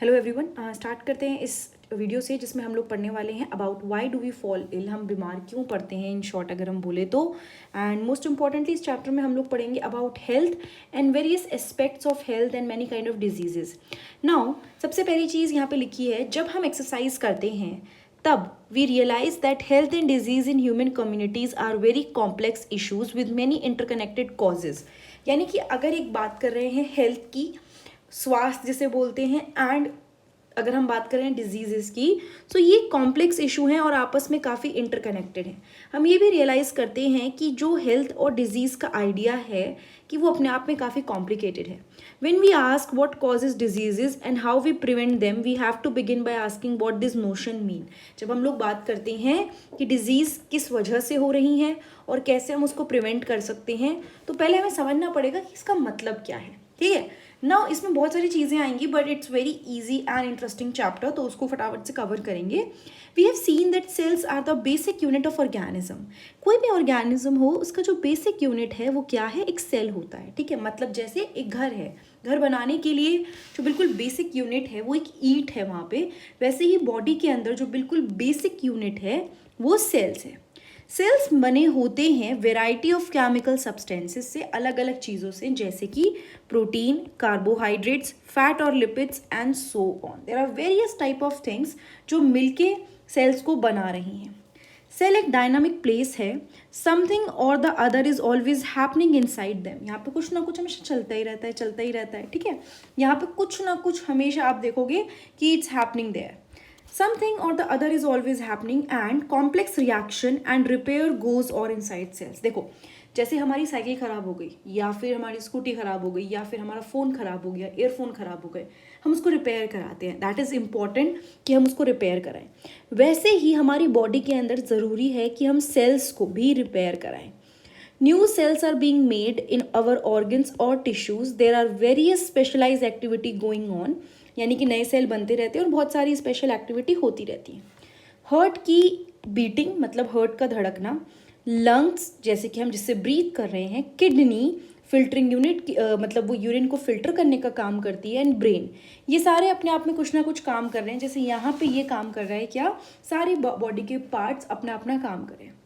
Hello everyone, start करते हैं इस वीडियो से जिसमें हम लोग पढ़ने वाले हैं about why do we fall ill, हम बीमार क्यों पड़ते हैं इन शॉर्ट अगर हम बोले तो। एंड मोस्ट इंपॉर्टेंटली इस चैप्टर में हम लोग पढ़ेंगे about health and various aspects of health and many kind of diseases. Now सबसे पहली चीज़ यहाँ पे लिखी है, जब हम एक्सरसाइज करते हैं तब we realise that health and disease in human communities are very complex issues with many interconnected causes. यानी कि अगर एक बात कर रहे हैं हेल्थ की, स्वास्थ्य जिसे बोलते हैं, एंड अगर हम बात करें डिजीजेस की, तो ये कॉम्प्लेक्स इशू हैं और आपस में काफ़ी इंटरकनेक्टेड हैं। हम ये भी रियलाइज़ करते हैं कि जो हेल्थ और डिजीज़ का आइडिया है कि वो अपने आप में काफ़ी कॉम्प्लिकेटेड है। When we ask what causes diseases and how we prevent them, we have to begin by asking what this notion mean. जब हम लोग बात करते हैं कि डिजीज़ किस वजह से हो रही हैं और कैसे हम उसको प्रिवेंट कर सकते हैं, तो पहले हमें समझना पड़ेगा कि इसका मतलब क्या है। ठीक है ना, इसमें बहुत सारी चीज़ें आएंगी but it's very easy and interesting chapter, तो उसको फटाफट से कवर करेंगे। We have seen that cells are the basic unit of organism. कोई भी ऑर्गेनिज्म हो, उसका जो बेसिक यूनिट है वो क्या है? एक सेल होता है। ठीक है, मतलब जैसे एक घर है, घर बनाने के लिए जो बिल्कुल बेसिक यूनिट है वो एक ईंट है वहाँ पे, वैसे ही बॉडी के अंदर जो बिल्कुल बेसिक यूनिट है वो सेल्स है। सेल्स बने होते हैं वेराइटी ऑफ केमिकल सब्सटेंसेस से, अलग अलग चीज़ों से, जैसे कि प्रोटीन, कार्बोहाइड्रेट्स, फैट और lipids and so on. There are various type of things जो मिलके सेल्स को बना रही हैं। सेल एक डायनामिक प्लेस है, समथिंग और the other is always happening inside them. यहाँ पे कुछ ना कुछ हमेशा चलता ही रहता है, चलता ही रहता है। ठीक है, यहाँ पे कुछ ना कुछ हमेशा आप देखोगे कि it's happening there. Something or the other is always happening and complex reaction and repair goes on inside cells। देखो, जैसे हमारी साइकिल खराब हो गई, या फिर हमारी स्कूटी खराब हो गई, या फिर हमारा फ़ोन खराब हो गया, ईयरफोन खराब हो गए, हम उसको रिपेयर कराते हैं। दैट इज़ इम्पॉर्टेंट कि हम उसको रिपेयर कराएं। वैसे ही हमारी बॉडी के अंदर ज़रूरी है कि हम सेल्स को भी रिपेयर कराएं। New cells are being made in our organs or tissues. There are various specialized activity going on। यानी कि नए सेल बनते रहते हैं और बहुत सारी स्पेशल एक्टिविटी होती रहती है। हार्ट की बीटिंग मतलब हार्ट का धड़कना, लंग्स जैसे कि हम जिससे ब्रीथ कर रहे हैं, किडनी फिल्टरिंग यूनिट मतलब वो यूरिन को फिल्टर करने का काम करती है, एंड ब्रेन, ये सारे अपने आप में कुछ ना कुछ काम कर रहे हैं। जैसे यहाँ पे ये काम कर रहा है क्या, सारी बॉडी के पार्ट्स अपना अपना काम कर रहे हैं।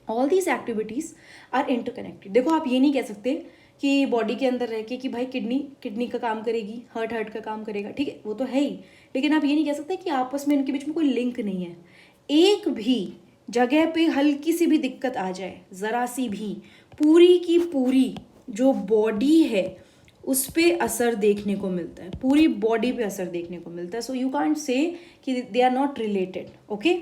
All these activities are interconnected. देखो, आप ये नहीं कह सकते कि बॉडी के अंदर रह के कि भाई किडनी का काम करेगी, हार्ट का काम करेगा। ठीक है, वो तो है ही, लेकिन आप ये नहीं कह सकते कि आपस में इनके बीच में कोई लिंक नहीं है। एक भी जगह पे हल्की सी भी दिक्कत आ जाए, ज़रा सी भी, पूरी की पूरी जो बॉडी है उस पर असर देखने को मिलता है, पूरी बॉडी पे असर देखने को मिलता है। So you can't say that they are not related. Okay,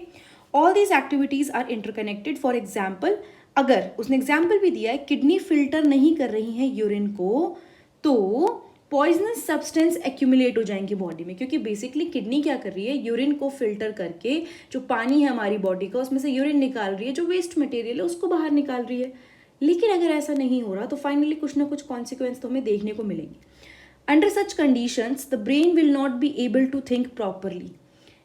all these activities are interconnected. For example, अगर उसने एग्जाम्पल भी दिया है, किडनी फिल्टर नहीं कर रही है यूरिन को, तो पॉइजनस सब्सटेंस एक्यूमुलेट हो जाएंगे बॉडी में, क्योंकि बेसिकली किडनी क्या कर रही है, यूरिन को फिल्टर करके जो पानी है हमारी बॉडी का उसमें से यूरिन निकाल रही है, जो वेस्ट मटेरियल है उसको बाहर निकाल रही है। लेकिन अगर ऐसा नहीं हो रहा तो फाइनली कुछ ना कुछ कॉन्सिक्वेंस तो हमें देखने को मिलेंगे। Under such conditions the brain will not be able to think properly.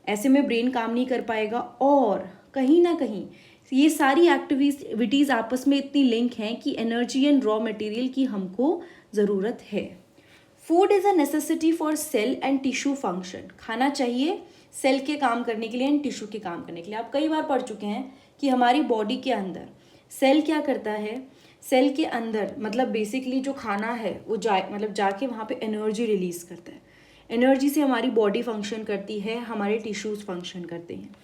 ऐसे में ब्रेन काम नहीं कर पाएगा, और कहीं ना कहीं ये सारी एक्टिविटीज़ आपस में इतनी लिंक हैं कि एनर्जी एंड रॉ मटेरियल की हमको ज़रूरत है। Food is a necessity for sale and tissue function. खाना चाहिए सेल के काम करने के लिए एंड टिश्यू के काम करने के लिए। आप कई बार पढ़ चुके हैं कि हमारी बॉडी के अंदर सेल क्या करता है, सेल के अंदर मतलब बेसिकली जो खाना है वो जाके वहाँ पे एनर्जी रिलीज करता है। एनर्जी से हमारी बॉडी फंक्शन करती है, हमारे टिश्यूज फंक्शन करते हैं।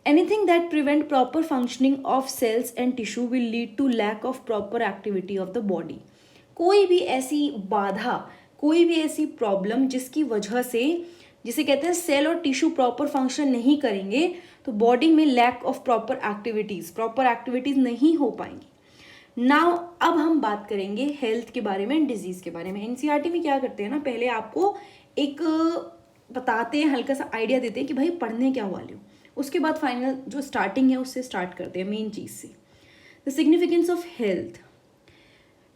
Anything that prevent proper functioning of cells and tissue will lead to lack of proper activity of the body. कोई भी ऐसी बाधा, कोई भी ऐसी प्रॉब्लम जिसकी वजह से, जिसे कहते हैं सेल और टिश्यू प्रॉपर फंक्शन नहीं करेंगे, तो बॉडी में लैक ऑफ प्रॉपर एक्टिविटीज़ नहीं हो पाएंगी। नाउ अब हम बात करेंगे हेल्थ के बारे में, डिजीज़ के बारे में। एनसीईआरटी में क्या करते हैं ना, पहले आपको एक बताते हैं, हल्का सा आइडिया देते हैं कि भाई पढ़ने क्या वाले हो, उसके बाद फाइनल जो स्टार्टिंग है उससे स्टार्ट करते हैं मेन चीज़ से। The significance of health.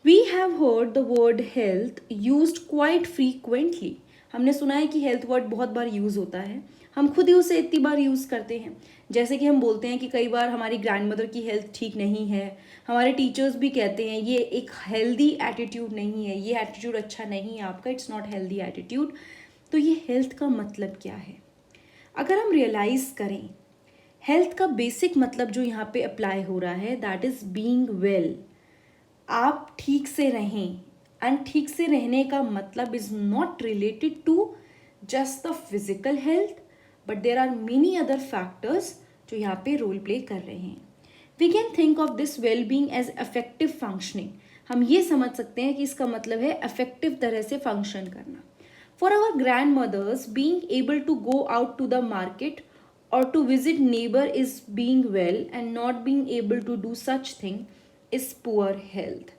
We have heard the word health used quite frequently. हमने सुना है कि हेल्थ वर्ड बहुत बार यूज़ होता है, हम खुद ही उसे इतनी बार यूज़ करते हैं। जैसे कि हम बोलते हैं कि कई बार हमारी ग्रैंड मदर की हेल्थ ठीक नहीं है, हमारे टीचर्स भी कहते हैं ये एक हेल्दी एटीट्यूड नहीं है, ये एटीट्यूड अच्छा नहीं है आपका, इट्स नॉट हेल्दी एटीट्यूड। तो ये हेल्थ का मतलब क्या है? अगर हम रियलाइज़ करें, हेल्थ का बेसिक मतलब जो यहाँ पे अप्लाई हो रहा है दैट इज़ बीइंग वेल। आप ठीक से रहें, एंड ठीक से रहने का मतलब is not related to just the physical health, but there are many other factors जो यहाँ पे रोल प्ले कर रहे हैं। We can think of this well being as effective functioning. हम ये समझ सकते हैं कि इसका मतलब है इफेक्टिव तरह से फंक्शन करना। For our grandmothers, being able to go out to the market or to visit neighbor is being well, and not being able to do such thing is poor health.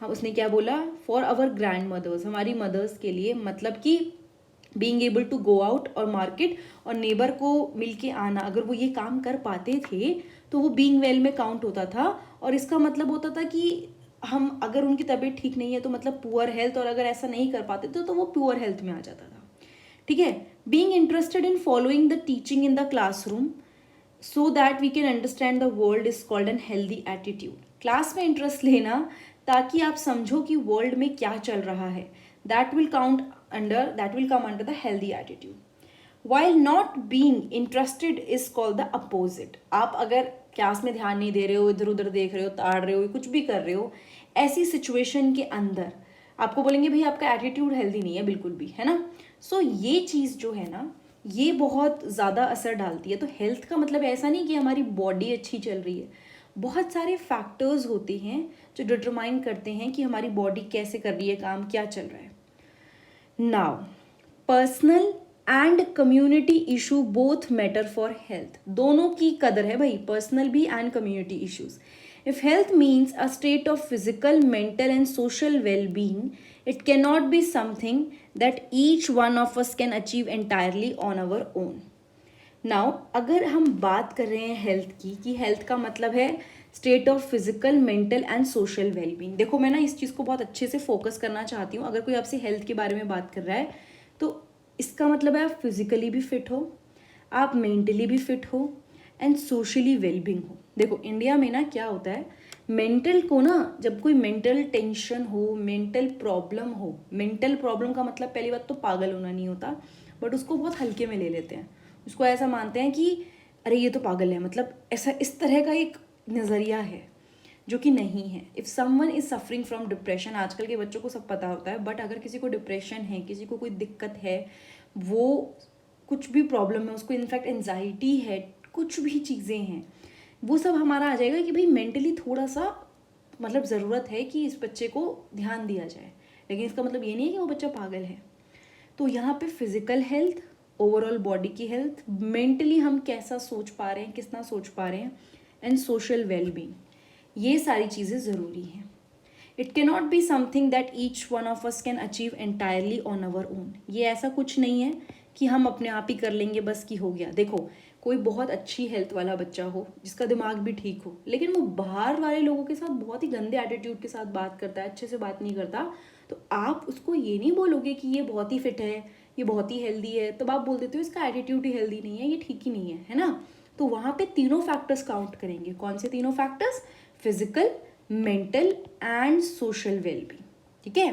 हाँ, उसने क्या बोला? For our grandmothers, हमारी mothers के लिए, मतलब कि being able to go out और मार्केट और नेबर को मिल के आना, अगर वो ये काम कर पाते थे तो वो बीइंग वेल में काउंट होता था। और इसका मतलब होता था कि हम, अगर उनकी तबीयत ठीक नहीं है तो मतलब पुअर हेल्थ, और अगर ऐसा नहीं कर पाते तो वो पुअर हेल्थ में आ जाता था। ठीक है। Being interested in following the teaching in the classroom so that we can understand the world is called an healthy attitude. Class में इंटरेस्ट लेना ताकि आप समझो कि वर्ल्ड में क्या चल रहा है, that will come under the healthy attitude. While not being interested is called the opposite. आप अगर क्लास में ध्यान नहीं दे रहे हो, इधर उधर देख रहे हो, ताड़ रहे हो, कुछ भी कर रहे हो, ऐसी सिचुएशन के अंदर आपको बोलेंगे भाई आपका एटीट्यूड हेल्दी नहीं है बिल्कुल भी, है ना। सो ये चीज़ जो है ना, ये बहुत ज़्यादा असर डालती है। तो हेल्थ का मतलब ऐसा नहीं कि हमारी बॉडी अच्छी चल रही है, बहुत सारे फैक्टर्स होते हैं जो डिटरमाइन करते हैं कि हमारी बॉडी कैसे कर रही है काम, क्या चल रहा है। Now personal and community issue both matter for health. दोनों की कदर है भाई, पर्सनल भी and community issues. If health means a state of physical, mental and social well-being, it cannot be something that each one of us can achieve entirely on our own. Now, अगर हम बात कर रहे हैं health की, कि health का मतलब है state of physical, mental and social wellbeing. देखो, मैं ना इस चीज़ को बहुत अच्छे से फोकस करना चाहती हूँ। अगर कोई आपसे हेल्थ के बारे में बात कर रहा है तो इसका मतलब है आप फिजिकली भी फिट हो, आप मेंटली भी फिट हो एंड सोशली वेलबींग हो। देखो इंडिया में ना क्या होता है, मेंटल को ना, जब कोई मेंटल टेंशन हो, मेंटल प्रॉब्लम हो, मेंटल प्रॉब्लम का मतलब पहली बात तो पागल होना नहीं होता, बट उसको बहुत हल्के में ले लेते हैं। उसको ऐसा मानते हैं कि अरे ये तो पागल है, मतलब ऐसा, इस तरह का एक नज़रिया है जो कि नहीं है। If someone is suffering from depression, आजकल के बच्चों को सब पता होता है, बट अगर किसी को डिप्रेशन है, किसी को कोई दिक्कत है, वो कुछ भी प्रॉब्लम है, उसको इनफैक्ट एंजाइटी है, कुछ भी चीज़ें हैं, वो सब हमारा आ जाएगा कि भाई मेंटली थोड़ा सा मतलब ज़रूरत है कि इस बच्चे को ध्यान दिया जाए। लेकिन इसका मतलब ये नहीं है कि वो बच्चा पागल है। तो यहाँ पे फिजिकल हेल्थ, ओवरऑल बॉडी की हेल्थ, मेंटली हम कैसा सोच पा रहे हैं, कितना सोच पा रहे हैं, एंड सोशल वेलबींग, ये सारी चीज़ें ज़रूरी हैं। It can not be something that each one of us can achieve entirely on our own. ये ऐसा कुछ नहीं है कि हम अपने आप ही कर लेंगे बस कि हो गया। देखो कोई बहुत अच्छी हेल्थ वाला बच्चा हो, जिसका दिमाग भी ठीक हो, लेकिन वो बाहर वाले लोगों के साथ बहुत ही गंदे एटीट्यूड के साथ बात करता है, अच्छे से बात नहीं करता, तो आप उसको ये नहीं बोलोगे कि ये बहुत ही फिट है, ये बहुत ही हेल्दी है। तब आप बोल देते हो इसका एटीट्यूड ही हेल्दी नहीं है, ये ठीक ही नहीं है ना। तो वहाँ पे तीनों फैक्टर्स काउंट करेंगे। कौन से तीनों factors? Physical, mental and social wellbeing. ठीक है।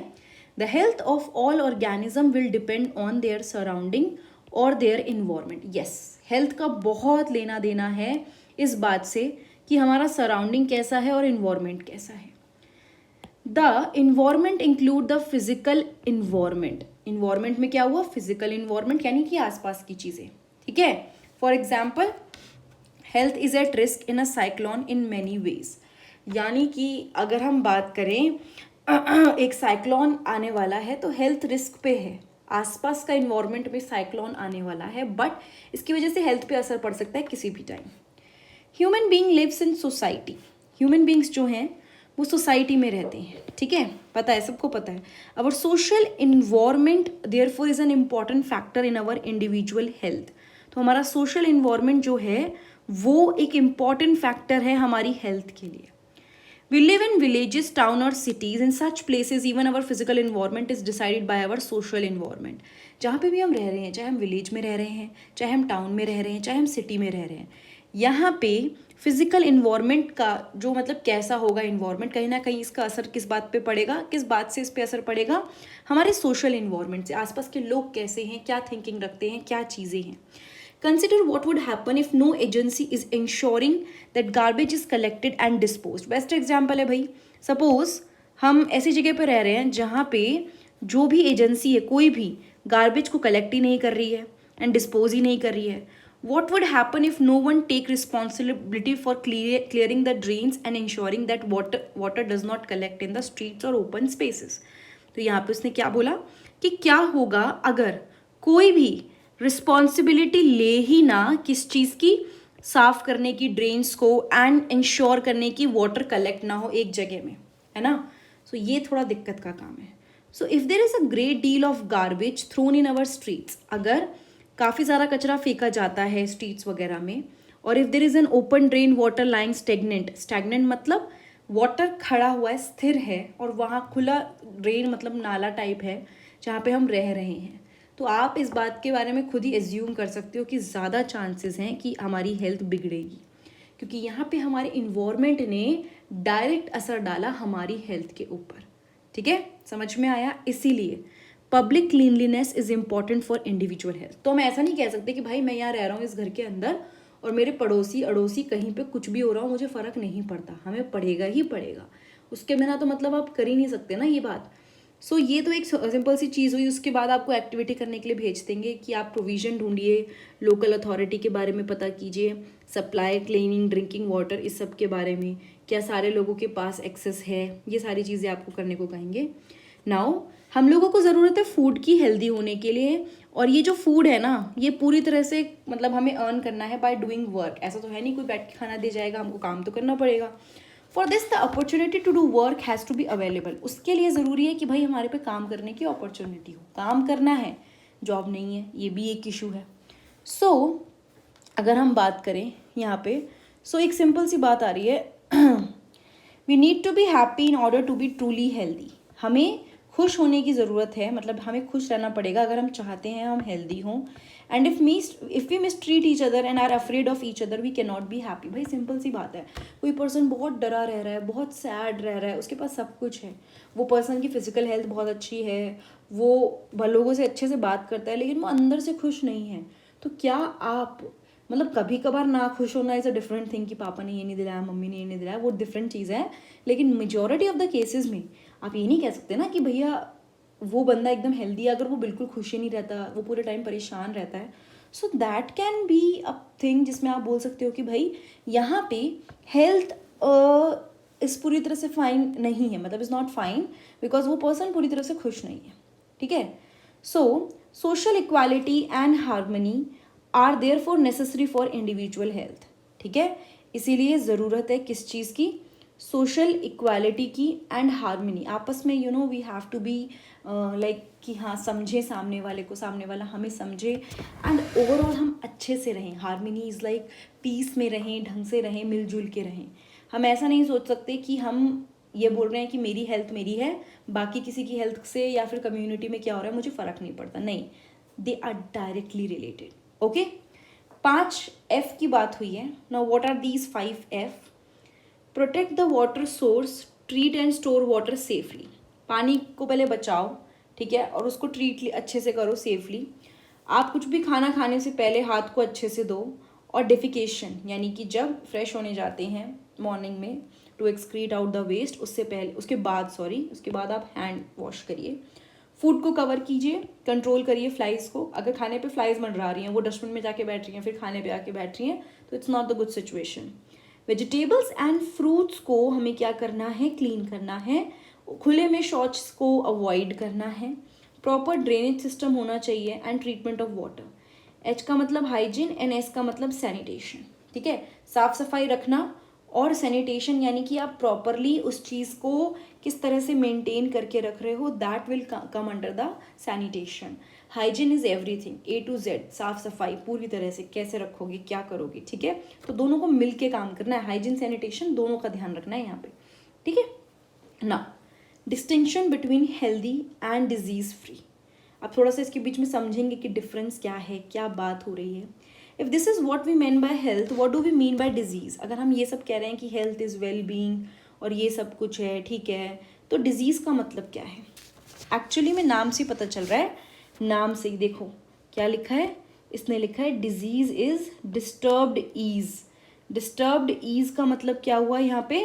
The health of all organism will depend on their surrounding और देयर इन्वायरमेंट। यस, हेल्थ का बहुत लेना देना है इस बात से कि हमारा सराउंडिंग कैसा है और इन्वायरमेंट कैसा है। The environment include the physical environment. Environment में क्या हुआ? फिजिकल इन्वायरमेंट, यानी कि आसपास की चीज़ें। ठीक है। For example, health is at risk in a cyclone in many ways. यानी कि अगर हम बात करें एक साइक्लोन आने वाला है तो हेल्थ रिस्क पे है, आसपास का इन्वायरमेंट में साइक्लोन आने वाला है, बट इसकी वजह से हेल्थ पे असर पड़ सकता है किसी भी time. Human being lives in society. Human beings जो हैं वो सोसाइटी में रहते हैं। ठीक है, पता है, सबको पता है। अवर social environment therefore is an important factor in our individual health. तो हमारा सोशल इन्वायरमेंट जो है वो एक इम्पॉर्टेंट फैक्टर है हमारी हेल्थ के लिए। We live in villages, town or cities. In such places, even our physical environment is decided by our social environment. जहाँ पे भी हम रह रहे हैं, चाहे हम विलेज में रह रहे हैं, चाहे हम टाउन में रह रहे हैं, चाहे हम सिटी में रह रहे हैं, यहाँ पे फिजिकल इन्वायरमेंट का जो मतलब कैसा होगा इन्वायरमेंट, कहीं ना कहीं इसका असर किस बात पे पड़ेगा, किस बात से इस पे असर पड़ेगा, हमारे सोशल इन्वायरमेंट से, आसपास के लोग कैसे हैं, क्या थिंकिंग रखते हैं, क्या चीज़ें हैं. Consider what would happen if no agency is ensuring that garbage is collected and disposed. Best example है भाई, सपोज हम ऐसी जगह पे रह रहे हैं जहाँ पे जो भी एजेंसी है कोई भी गार्बेज को कलेक्ट ही नहीं कर रही है एंड डिस्पोज ही नहीं कर रही है. What would happen if no one take responsibility for clearing the drains and ensuring that water does not collect in the streets or open spaces? तो यहाँ पे उसने क्या बोला कि क्या होगा अगर कोई भी रिस्पॉन्सिबिलिटी ले ही ना किस चीज़ की, साफ करने की ड्रेन्स को एंड इंश्योर करने की वाटर कलेक्ट ना हो एक जगह में, है ना. सो ये थोड़ा दिक्कत का काम है. So if there is a great deal of garbage thrown in our streets, अगर काफ़ी सारा कचरा फेंका जाता है स्ट्रीट्स वगैरह में, और if there is an open drain water line stagnant, stagnant मतलब वाटर खड़ा हुआ है, स्थिर है, और वहाँ खुला ड्रेन मतलब नाला टाइप है जहाँ पे हम रह रहे हैं, तो आप इस बात के बारे में खुद ही एज्यूम कर सकते हो कि ज़्यादा चांसेस हैं कि हमारी हेल्थ बिगड़ेगी, क्योंकि यहाँ पे हमारे इन्वायरमेंट ने डायरेक्ट असर डाला हमारी हेल्थ के ऊपर. ठीक है, समझ में आया. इसीलिए public cleanliness is important for individual health. तो हम ऐसा नहीं कह सकते कि भाई मैं यहाँ रह रहा हूँ इस घर के अंदर और मेरे पड़ोसी अड़ोसी कहीं पे कुछ भी हो रहा हो मुझे फ़र्क नहीं पड़ता, हमें पड़ेगा ही पड़ेगा. उसके बिना तो मतलब आप कर ही नहीं सकते ना ये बात. सो ये तो एक सिंपल सी चीज़ हुई. उसके बाद आपको एक्टिविटी करने के लिए भेज देंगे कि आप प्रोविज़न ढूंढिए, लोकल अथॉरिटी के बारे में पता कीजिए, सप्लाई, क्लीनिंग, ड्रिंकिंग वाटर, इस सब के बारे में क्या सारे लोगों के पास एक्सेस है, ये सारी चीज़ें आपको करने को कहेंगे. नाउ हम लोगों को ज़रूरत है फूड की हेल्दी होने के लिए, और ये जो फूड है ना ये पूरी तरह से मतलब हमें अर्न करना है बाय डूइंग वर्क. ऐसा तो है नहीं कोई बैठ के खाना दे जाएगा, हमको काम तो करना पड़ेगा. For this the opportunity to do work has to be available. उसके लिए ज़रूरी है कि भाई हमारे पे काम करने की अपॉर्चुनिटी हो, काम करना है, जॉब नहीं है, ये भी एक इशू है. सो अगर हम बात करें यहाँ पे, सो एक सिंपल सी बात आ रही है, we need to be happy in order to be truly healthy. हमें खुश होने की ज़रूरत है, मतलब हमें खुश रहना पड़ेगा अगर हम चाहते हैं हम हेल्दी हों. And if we mistreat each other and are afraid of each other we can not be happy. भाई सिंपल सी बात है, कोई पर्सन बहुत डरा रह रहा है, बहुत सैड रह रहा है, उसके पास सब कुछ है, वो पर्सन की फिजिकल हेल्थ बहुत अच्छी है, वो लोगों से अच्छे से बात करता है, लेकिन वो अंदर से खुश नहीं है. तो क्या आप मतलब कभी कभार ना खुश होना इज़ अ डिफरेंट थिंग कि पापा ने ये नहीं दिलाया, मम्मी ने ये नहीं दिलाया, वो डिफरेंट चीज़ है. लेकिन मेजॉरिटी ऑफ द केसेस में आप ये नहीं कह सकते ना कि भैया वो बंदा एकदम हेल्दी है अगर वो बिल्कुल खुश ही नहीं रहता, वो पूरे टाइम परेशान रहता है. So that can be a thing जिसमें आप बोल सकते हो कि भाई यहाँ पे हेल्थ इस पूरी तरह से फाइन नहीं है, मतलब इज़ नॉट फाइन बिकॉज वो पर्सन पूरी तरह से खुश नहीं है. ठीक है. So social equality and harmony are there for necessary for individual health. ठीक है, इसीलिए ज़रूरत है किस चीज़ की, सोशल इक्वालिटी की एंड हार्मनी. आपस में you know we have to be like कि हाँ समझे सामने वाले को, सामने वाला हमें समझे, एंड ओवरऑल हम अच्छे से रहें. हार्मनी इज़ लाइक पीस में रहें, ढंग से रहें, मिलजुल के रहें. हम ऐसा नहीं सोच सकते कि हम ये बोल रहे हैं कि मेरी हेल्थ मेरी है, बाकी किसी की हेल्थ से या फिर कम्युनिटी में क्या हो रहा है मुझे फ़र्क नहीं पड़ता. नहीं, they are directly related. Okay, 5 F की बात हुई है. Now what are these 5 F? Protect the water source, treat and store water safely. पानी को पहले बचाओ, ठीक है, और उसको ट्रीट अच्छे से करो सेफली. आप कुछ भी खाना खाने से पहले हाथ को अच्छे से धो. और डेफिकेशन यानी कि जब फ्रेश होने जाते हैं मॉर्निंग में to excrete out the waste, उसके बाद आप हैंड वॉश करिए. फूड को कवर कीजिए, कंट्रोल करिए फ्लाइज को. अगर खाने पे फ्लाइज मंडरा रही हैं, वो डस्टबिन में जाके बैठ रही हैं, फिर खाने पे आके बैठ रही हैं, तो it's not the good situation. Vegetables and fruits को हमें क्या करना है, क्लीन करना है. खुले में शौच को अवॉइड करना है. प्रॉपर ड्रेनेज सिस्टम होना चाहिए and treatment of water. H का मतलब हाइजीन एंड S का मतलब सैनिटेशन. ठीक है, साफ सफाई रखना. और सैनिटेशन यानी कि आप प्रॉपरली उस चीज़ को किस तरह से मेंटेन करके रख रहे हो, that will come under the sanitation. Hygiene is everything, A to Z. साफ सफाई पूरी तरह से कैसे रखोगे, क्या करोगे. ठीक है, तो दोनों को मिल के काम करना है. हाइजीन सैनिटेशन दोनों का ध्यान रखना है यहाँ पे. ठीक है ना. Distinction between healthy and disease free. आप थोड़ा सा इसके बीच में समझेंगे कि डिफरेंस क्या है, क्या बात हो रही है. If this is what we mean by health, what do we mean by disease? अगर हम ये सब कह रहे हैं कि हेल्थ इज वेल बीइंग और ये सब कुछ है, ठीक है, तो डिजीज का मतलब क्या है? एक्चुअली में नाम से पता चल रहा है, नाम से ही देखो क्या लिखा है, इसने लिखा है disease is disturbed ease. Disturbed ease का मतलब क्या हुआ यहाँ पे?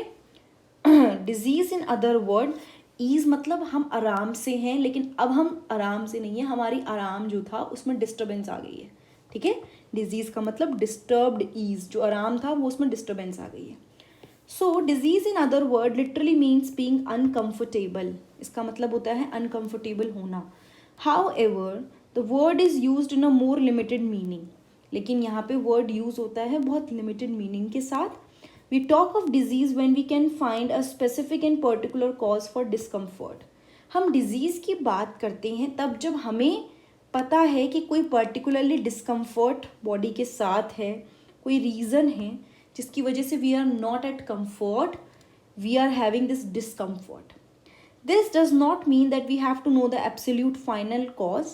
Disease in other word, ease मतलब हम आराम से हैं, लेकिन अब हम आराम से नहीं है, हमारी आराम जो था उसमें डिस्टर्बेंस आ गई है, ठीक है। डिजीज का मतलब डिस्टर्ब्ड ईज, जो आराम था वो उसमें डिस्टर्बेंस आ गई है। So disease in other word literally means being uncomfortable, इसका मतलब होता है अनकंफर्टेबल होना। However the word is use in a more limited meaning, लेकिन यहाँ पे वर्ड यूज होता है बहुत लिमिटेड मीनिंग के साथ। We talk of disease when we can find a specific and particular cause for discomfort. हम डिजीज की बात करते हैं तब जब हमें पता है कि कोई पर्टिकुलरली डिस्कम्फर्ट बॉडी के साथ है, कोई रीज़न है जिसकी वजह से we are not at comfort, we are having this discomfort. This does not mean that we have to know the absolute final cause.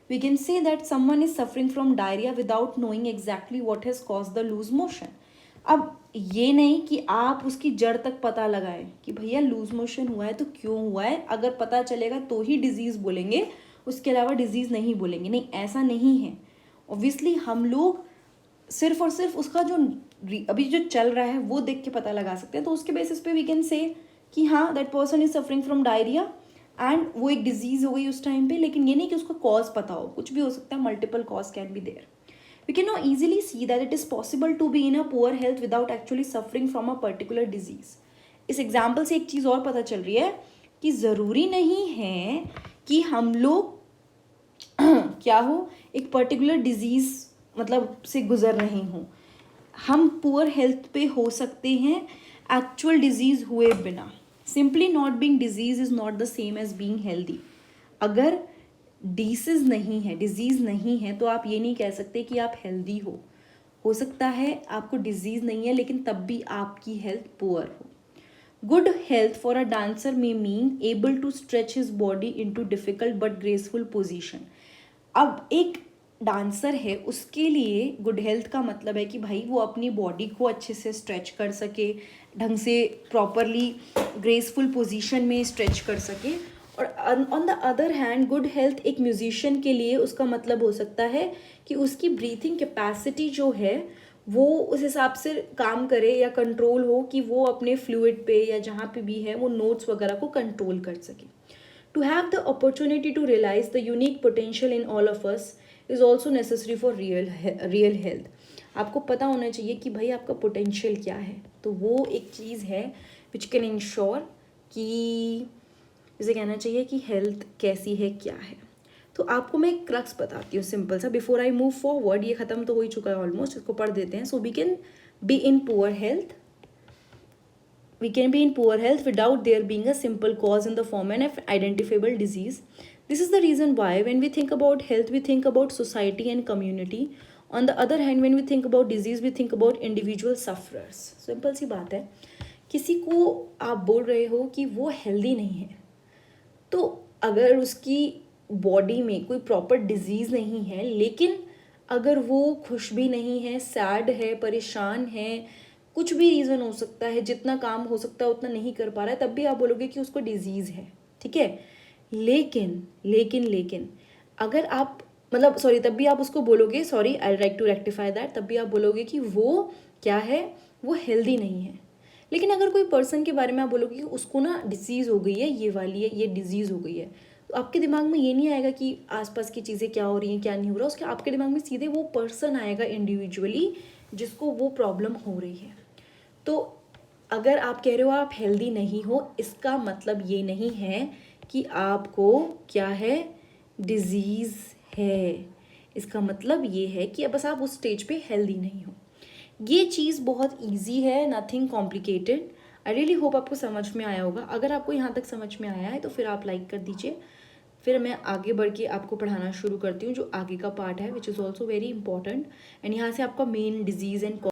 We can say that someone is suffering from diarrhea without knowing exactly what has caused the loose motion. अब ये नहीं कि आप उसकी जड़ तक पता लगाएं कि भैया लूज मोशन हुआ है तो क्यों हुआ है, अगर पता चलेगा तो ही डिजीज़ बोलेंगे, उसके अलावा डिजीज़ नहीं बोलेंगे, नहीं ऐसा नहीं है। ऑब्वियसली हम लोग सिर्फ और सिर्फ उसका जो अभी जो चल रहा है वो देख के पता लगा सकते हैं, तो उसके बेसिस पे वी कैन से कि हाँ that person is suffering from diarrhoea and वो एक डिजीज़ हो गई उस टाइम पे, लेकिन ये नहीं कि उसका कॉज पता हो, कुछ भी हो सकता है, multiple cause can be there. We can not easily see that it is possible to be in a poor health without actually suffering from a particular disease. इस एग्जाम्पल से एक चीज़ और पता चल रही है कि ज़रूरी नहीं है कि हम लोग क्या हो, एक पर्टिकुलर डिजीज़ मतलब से गुजर रहे हों, हम पुअर हेल्थ पे हो सकते हैं एक्चुअल डिजीज़ हुए बिना। Simply not being disease is not the same as being healthy. अगर डिसीज़ नहीं है, डिजीज़ नहीं है, तो आप ये नहीं कह सकते कि आप हेल्दी हो सकता है आपको डिजीज़ नहीं है लेकिन तब भी आपकी हेल्थ पुअर हो। Good health for a dancer may mean able to stretch his body into difficult but graceful position. अब एक डांसर है उसके लिए गुड हेल्थ का मतलब है कि भाई वो अपनी बॉडी को अच्छे से स्ट्रेच कर सके, ढंग से प्रॉपरली ग्रेसफुल पोजीशन में स्ट्रेच कर सके। और on the other hand good health एक म्यूजिशियन के लिए उसका मतलब हो सकता है कि उसकी ब्रीथिंग कैपेसिटी जो है वो उस हिसाब से काम करे या कंट्रोल हो कि वो अपने फ्लूइड पे या जहाँ पे भी है वो नोट्स वगैरह को कंट्रोल कर सके। To have the opportunity to realize the unique potential in all of us is also necessary for real health. आपको पता होना चाहिए कि भाई आपका पोटेंशियल क्या है, तो वो एक चीज़ है विच कैन इंश्योर कि इसे कहना चाहिए कि हेल्थ कैसी है क्या है। तो आपको मैं एक क्रक्स बताती हूँ सिंपल सा, बिफोर आई मूव फॉरवर्ड, ये ख़त्म तो हो ही चुका है ऑलमोस्ट, इसको पढ़ देते हैं। So we can be in poor health, we can be in poor health without there being a simple cause in the form of identifiable disease. This is the reason why when we think about health, we think about society and community. On the other hand, when we think about disease, we think about individual sufferers. Simple सी बात है, किसी को आप बोल रहे हो कि वो हेल्दी नहीं है, तो अगर उसकी बॉडी में कोई प्रॉपर डिजीज़ नहीं है, लेकिन अगर वो खुश भी नहीं है, सैड है, परेशान है, कुछ भी रीज़न हो सकता है, जितना काम हो सकता है उतना नहीं कर पा रहा है, तब भी आप बोलोगे कि उसको डिजीज़ है, ठीक है। लेकिन अगर आप मतलब सॉरी, तब भी आप उसको बोलोगे, sorry I like to rectify that, तब भी आप बोलोगे कि वो क्या है, वो हेल्दी नहीं है। लेकिन अगर कोई पर्सन के बारे में आप बोलोगे कि उसको ना डिजीज़ हो गई है, ये वाली है, ये डिजीज़ हो गई है, तो आपके दिमाग में ये नहीं आएगा कि आसपास की चीज़ें क्या हो रही हैं क्या नहीं हो रहा, उसके आपके दिमाग में सीधे वो पर्सन आएगा इंडिविजुअली जिसको वो प्रॉब्लम हो रही है। तो अगर आप कह रहे हो आप हेल्दी नहीं हो, इसका मतलब ये नहीं है कि आपको क्या है, डिजीज़ है। इसका मतलब ये है कि बस आप उस स्टेज पे हेल्दी नहीं हो। ये चीज़ बहुत इजी है, nothing complicated. I really hope आपको समझ में आया होगा। अगर आपको यहाँ तक समझ में आया है तो फिर आप लाइक कर दीजिए, फिर मैं आगे बढ़ के आपको पढ़ाना शुरू करती हूँ जो आगे का पार्ट है which is also very important. And यहाँ से आपका मेन डिजीज़ एंड